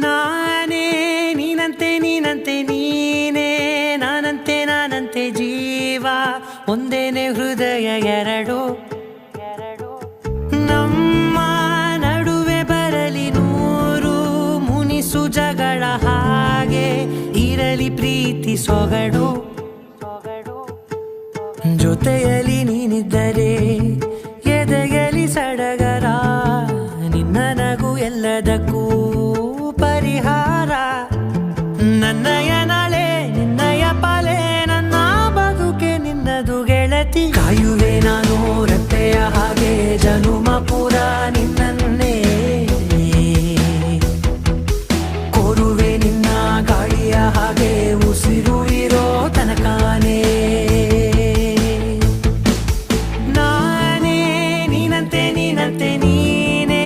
ನಾನೇ ನೀನಂತೆ ನೀನಂತೆ ನೀನೇ ನಾನಂತೆ ನಾನಂತೆ ಜೀವ ಒಂದೇನೆ ಹೃದಯ ಎರಡು ನಮ್ಮ ನಡುವೆ ಬರಲಿ ನೂರು ಮುನಿಸು ಜಗಳ ಹಾಗೆ ಇರಲಿ ಪ್ರೀತಿ ಸೊಗಡು ಜೊತೆಯಲ್ಲಿ ನೀನಿದ್ದರೆ ಎದೆಯಲಿ ಸಡಗರ ನಿನ್ನ ನಗು ಎಲ್ಲದಕ್ಕೂ ಪರಿಹಾರ ನನ್ನಯ ನಾಳೆ ನಿನ್ನಯ ಪಾಲೆ ನನ್ನ ಬದುಕೆ ನಿನ್ನದು ಗೆಳತಿ ಕಾಯುವೆ ನಾನು ರತ್ತೆಯ ಹಾಗೆ ಜನುಮ ಪುರ